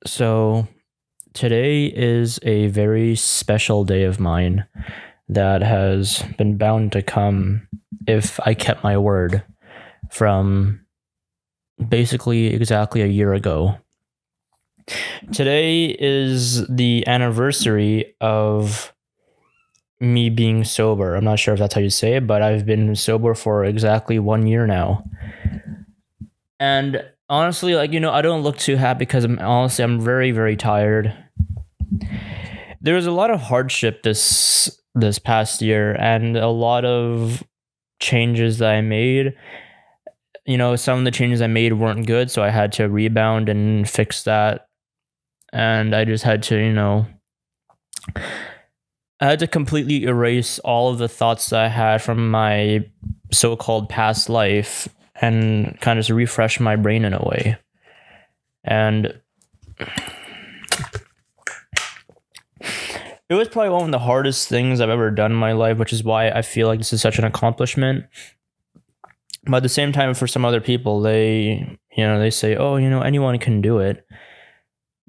So, today is a very special day of mine that has been bound to come if I kept my word from basically exactly a year ago. Today is the anniversary of me being sober. I'm not sure if that's how you say it, but I've been sober for exactly 1 year now. And honestly, I don't look too happy because I'm very, very tired. There was a lot of hardship this past year and a lot of changes that I made. Some of the changes I made weren't good, so I had to rebound and fix that. And I just had to, I had to completely erase all of the thoughts that I had from my so-called past life and kind of just refresh my brain in a way. And it was probably one of the hardest things I've ever done in my life, which is why I feel like this is such an accomplishment. But at the same time, for some other people, they say, oh, anyone can do it.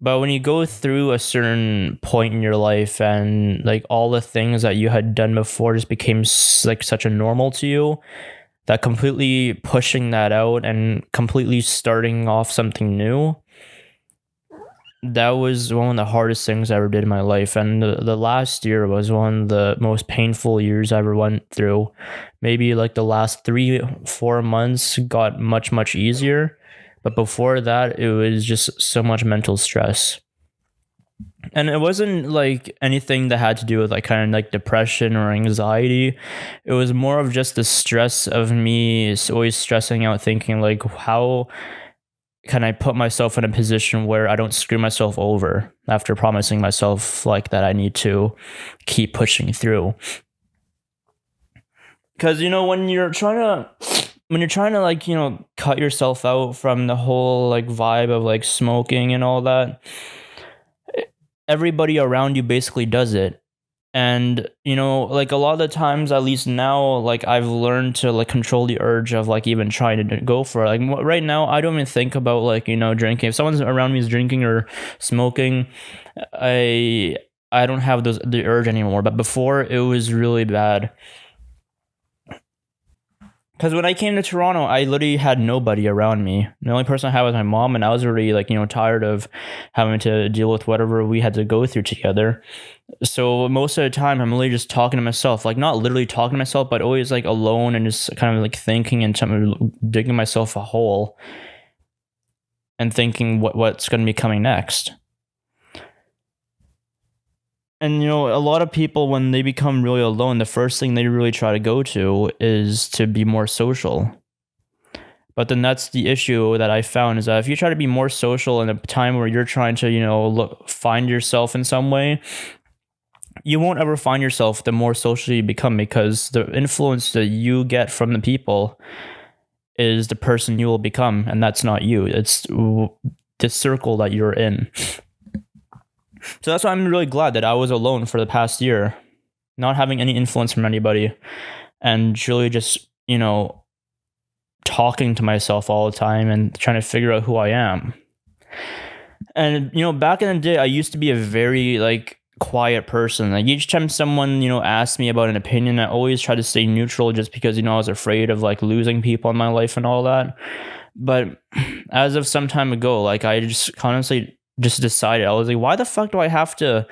But when you go through a certain point in your life and like all the things that you had done before just became like such a normal to you, that completely pushing that out and completely starting off something new, that was one of the hardest things I ever did in my life. And the last year was one of the most painful years I ever went through. Maybe like the last 3-4 months got much, much easier. But before that, it was just so much mental stress. And it wasn't like anything that had to do with like kind of like depression or anxiety. It was more of just the stress of me always stressing out, thinking like, how can I put myself in a position where I don't screw myself over after promising myself like that I need to keep pushing through. Because when you're trying to like cut yourself out from the whole like vibe of like smoking and all that, everybody around you basically does it. And like a lot of the times, at least now, like I've learned to like control the urge of like even trying to go for it. Like right now, I don't even think about like drinking. If someone's around me is drinking or smoking, I don't have the urge anymore. But before, it was really bad. Because when I came to Toronto, I literally had nobody around me. The only person I had was my mom, and I was already like tired of having to deal with whatever we had to go through together. So most of the time, I'm literally just talking to myself, like not literally talking to myself, but always like alone and just kind of like thinking and digging myself a hole and thinking what's going to be coming next. And a lot of people, when they become really alone, the first thing they really try to go to is to be more social. But then that's the issue that I found, is that if you try to be more social in a time where you're trying to find yourself in some way, you won't ever find yourself the more social you become, because the influence that you get from the people is the person you will become, and that's not you. It's the circle that you're in. So that's why I'm really glad that I was alone for the past year, not having any influence from anybody, and really just, talking to myself all the time and trying to figure out who I am. And, back in the day, I used to be a very, like, quiet person. Like, each time someone, asked me about an opinion, I always tried to stay neutral just because, I was afraid of, like, losing people in my life and all that. But as of some time ago, like, I just honestly just decided, I was like, why the fuck do I have to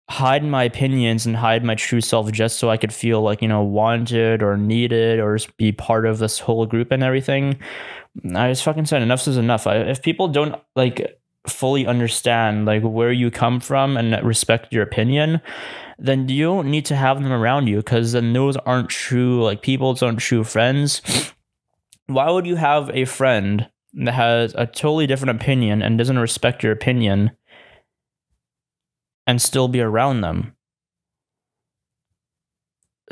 hide my opinions and hide my true self just so I could feel like, wanted or needed or be part of this whole group and everything? I just fucking said enough is enough. If people don't like fully understand like where you come from and respect your opinion, then you don't need to have them around you, because then those aren't true, like, people aren't true friends. Why would you have a friend that has a totally different opinion and doesn't respect your opinion and still be around them?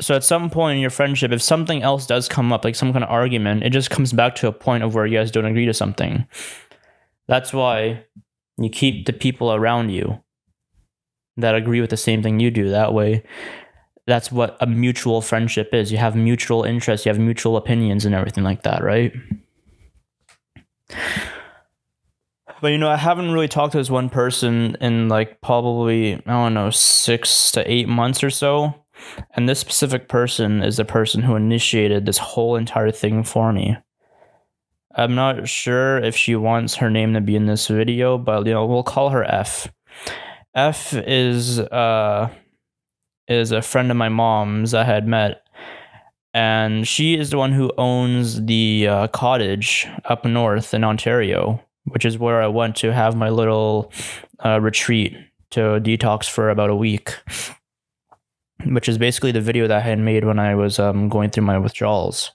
So at some point in your friendship, if something else does come up, like some kind of argument, it just comes back to a point of where you guys don't agree to something. That's why you keep the people around you that agree with the same thing you do. That way, that's what a mutual friendship is. You have mutual interests, you have mutual opinions and everything like that, right? But I haven't really talked to this one person in like probably, I don't know, 6 to 8 months or so. And this specific person is the person who initiated this whole entire thing for me. I'm not sure if she wants her name to be in this video, but we'll call her F. F is a friend of my mom's I had met, and she is the one who owns the cottage up north in Ontario, which is where I went to have my little retreat to detox for about a week, which is basically the video that I had made when I was going through my withdrawals.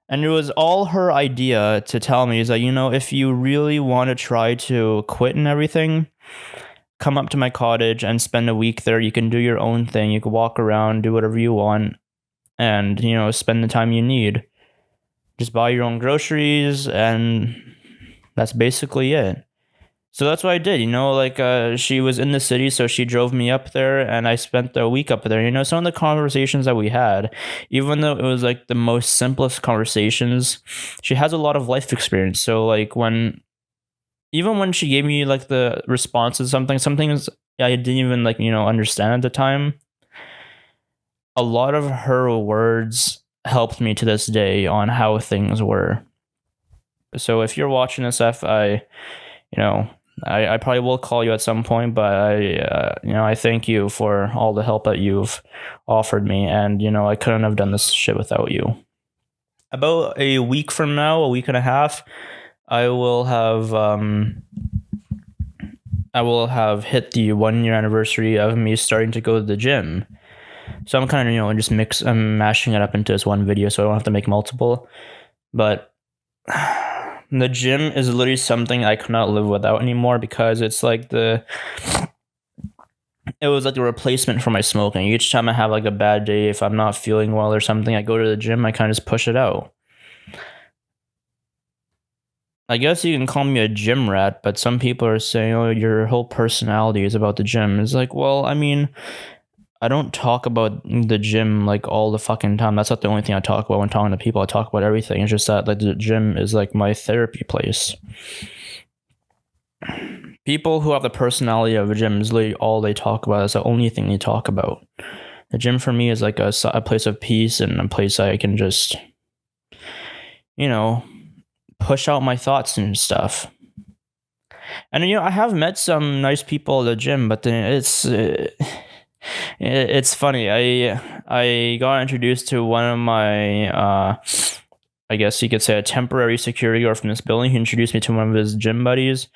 And it was all her idea to tell me is that, if you really want to try to quit and everything, come up to my cottage and spend a week there. You can do your own thing. You can walk around, do whatever you want, and, spend the time you need. Just buy your own groceries, and that's basically it. So that's what I did, she was in the city, so she drove me up there, and I spent a week up there. Some of the conversations that we had, even though it was like the most simplest conversations, she has a lot of life experience. So even when she gave me like the response to some things I didn't even understand at the time, a lot of her words helped me to this day on how things were. So if you're watching this, I probably will call you at some point, but I thank you for all the help that you've offered me, and I couldn't have done this shit without you. About a week from now, a week and a half, I will have hit the 1 year anniversary of me starting to go to the gym. So I'm kind of I'm mashing it up into this one video, so I don't have to make multiple. But the gym is literally something I could not live without anymore, because it's like it was like the replacement for my smoking. Each time I have like a bad day, if I'm not feeling well or something, I go to the gym, I kind of just push it out. I guess you can call me a gym rat, but some people are saying, oh, your whole personality is about the gym. It's like, well, I don't talk about the gym like all the fucking time. That's not the only thing I talk about when talking to people. I talk about everything. It's just that like the gym is like my therapy place. People who have the personality of a gym is literally all they talk about. It's the only thing they talk about. The gym for me is like a place of peace, and a place I can just, push out my thoughts and stuff. And I have met some nice people at the gym, but then it's funny. I got introduced to one of my I guess you could say a temporary security guard from this building. He introduced me to one of his gym buddies.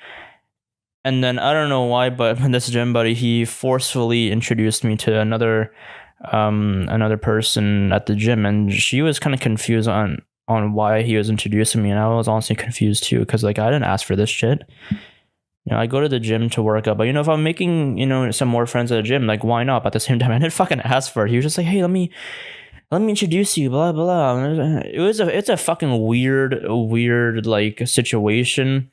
And then I don't know why, but this gym buddy, he forcefully introduced me to another person at the gym, and she was kind of confused on why he was introducing me, and I was honestly confused too, because I didn't ask for this shit. I go to the gym to work out, but if I'm making some more friends at the gym, why not? But at the same time, I didn't fucking ask for it. He was just like, hey, let me introduce you, blah blah. It's a fucking weird situation.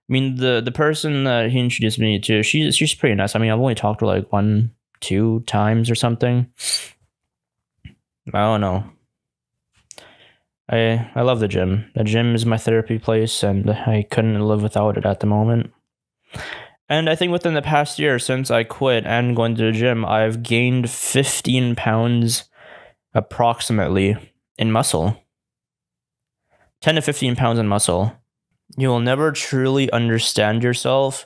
The person that he introduced me to, she's pretty nice. I've only talked to 1-2 times or something. I don't know. I love the gym. The gym is my therapy place, and I couldn't live without it at the moment. And I think within the past year, since I quit and going to the gym, I've gained 15 pounds approximately in muscle. 10 to 15 pounds in muscle. You will never truly understand yourself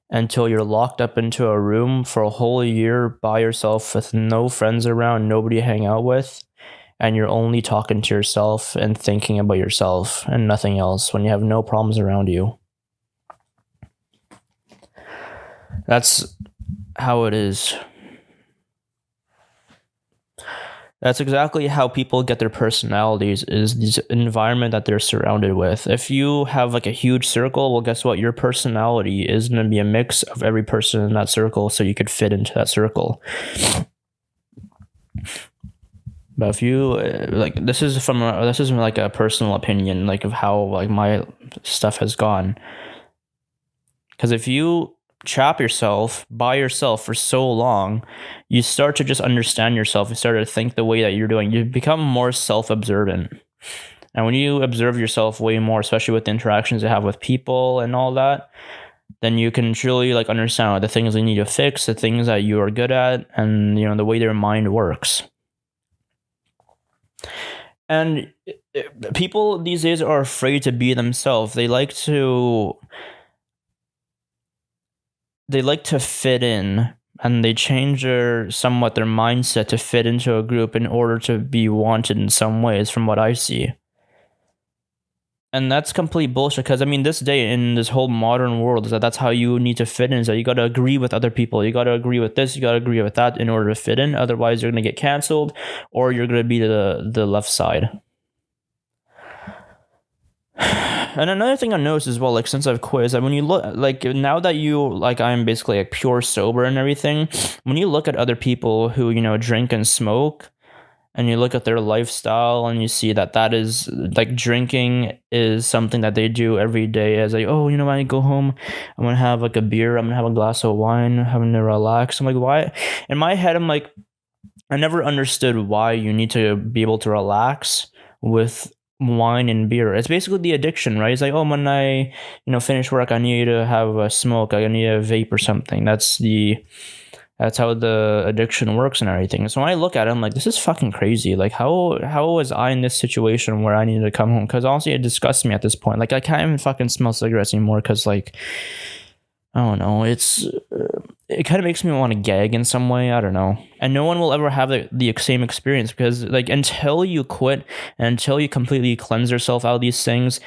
until you're locked up into a room for a whole year by yourself with no friends around, nobody to hang out with, and you're only talking to yourself and thinking about yourself and nothing else when you have no problems around you. That's how it is. That's exactly how people get their personalities, is this environment that they're surrounded with. If you have a huge circle, well, guess what? Your personality is going to be a mix of every person in that circle, so you could fit into that circle. But if you this is from a personal opinion, of how my stuff has gone. Because if you trap yourself by yourself for so long, you start to just understand yourself. You start to think the way that you're doing. You become more self-observant. And when you observe yourself way more, especially with the interactions you have with people and all that, then you can truly like understand the things you need to fix, the things that you are good at, and the way their mind works. And people these days are afraid to be themselves. They like to fit in, and they change their mindset to fit into a group in order to be wanted in some ways, from what I see. And that's complete bullshit, because this day in this whole modern world is that's how you need to fit in, is that you got to agree with other people. You got to agree with this, you got to agree with that in order to fit in. Otherwise you're going to get canceled, or you're going to be the left side. And another thing I noticed as well, like since I've quit, is that when you look, like now that I'm basically like pure sober and everything, when you look at other people who drink and smoke, and you look at their lifestyle, and you see that is like drinking is something that they do every day, as like, oh, when I go home, I'm gonna have like a beer, I'm gonna have a glass of wine, I'm gonna relax. I'm like, why? In my head, I'm like, I never understood why you need to be able to relax with wine and beer. It's basically the addiction, right? It's like, oh, when I finish work, I need to have a smoke, I need a vape or something. That's how the addiction works and everything. So when I look at it, I'm like, this is fucking crazy. Like, how was I in this situation where I needed to come home? Because honestly, it disgusts me at this point. Like, I can't even fucking smell cigarettes anymore, because like, I don't know, it kind of makes me want to gag in some way. I don't know. And no one will ever have the same experience, because like until you quit and until you completely cleanse yourself out of these things,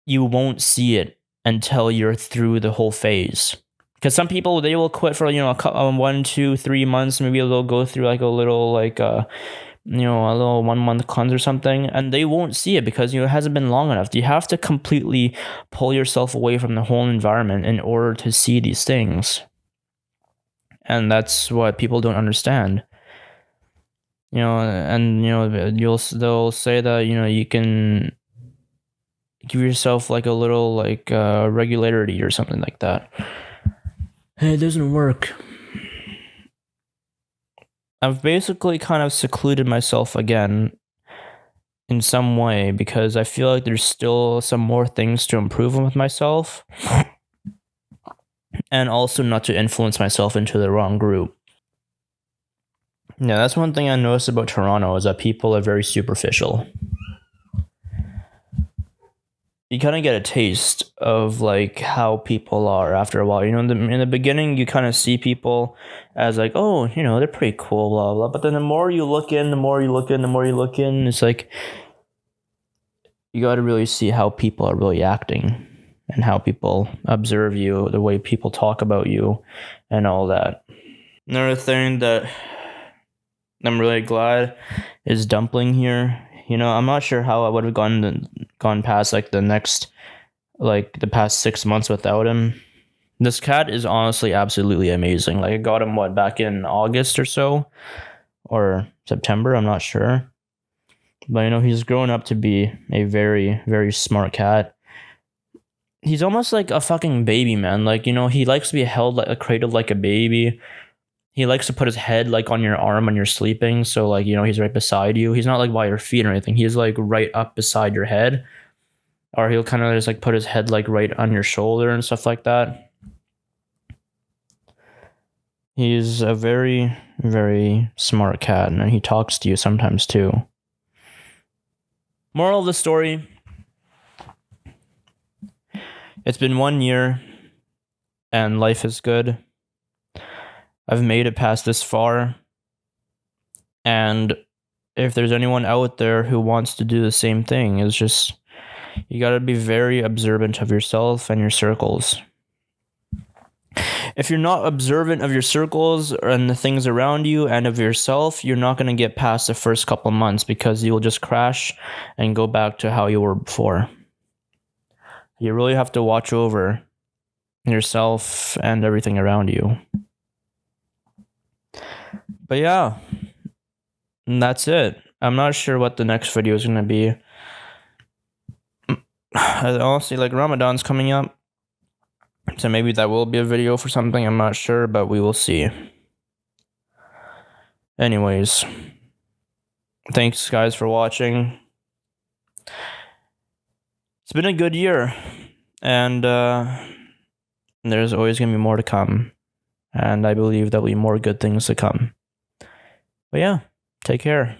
you won't see it until you're through the whole phase. Because some people, they will quit for 1, 2, 3 months. Maybe they'll go through like a little a little 1 month cleanse or something, and they won't see it because it hasn't been long enough. You have to completely pull yourself away from the whole environment in order to see these things. And that's what people don't understand. And they'll say that you can give yourself like a little regularity or something like that. It doesn't work. I've basically kind of secluded myself again in some way, because I feel like there's still some more things to improve with myself, and also not to influence myself into the wrong group. Yeah, that's one thing I noticed about Toronto, is that people are very superficial. You kind of get a taste of like how people are after a while. In the beginning, you kind of see people as like, oh, they're pretty cool, blah blah. But then the more you look in, it's like you got to really see how people are really acting, and how people observe you, the way people talk about you, and all that. Another thing that I'm really glad is Dumpling here. I'm not sure how I would have gone past the past 6 months without him. This cat is honestly absolutely amazing. Like, I got him back in August or so, or September, I'm not sure. But he's grown up to be a very, very smart cat. He's almost like a fucking baby, man. Like, he likes to be held like cradled like a baby. He likes to put his head like on your arm when you're sleeping. So like, he's right beside you. He's not like by your feet or anything. He's like right up beside your head. Or he'll kind of just like put his head like right on your shoulder and stuff like that. He's a very, very smart cat, and he talks to you sometimes too. Moral of the story: it's been 1 year, and life is good. I've made it past this far, and if there's anyone out there who wants to do the same thing, it's just, you got to be very observant of yourself and your circles. If you're not observant of your circles and the things around you and of yourself, you're not going to get past the first couple months, because you'll just crash and go back to how you were before. You really have to watch over yourself and everything around you. But yeah, and that's it. I'm not sure what the next video is going to be. Honestly, like, Ramadan's coming up, so maybe that will be a video for something. I'm not sure, but we will see. Anyways, thanks guys for watching. It's been a good year, and And there's always going to be more to come. And I believe there'll be more good things to come. But yeah, take care.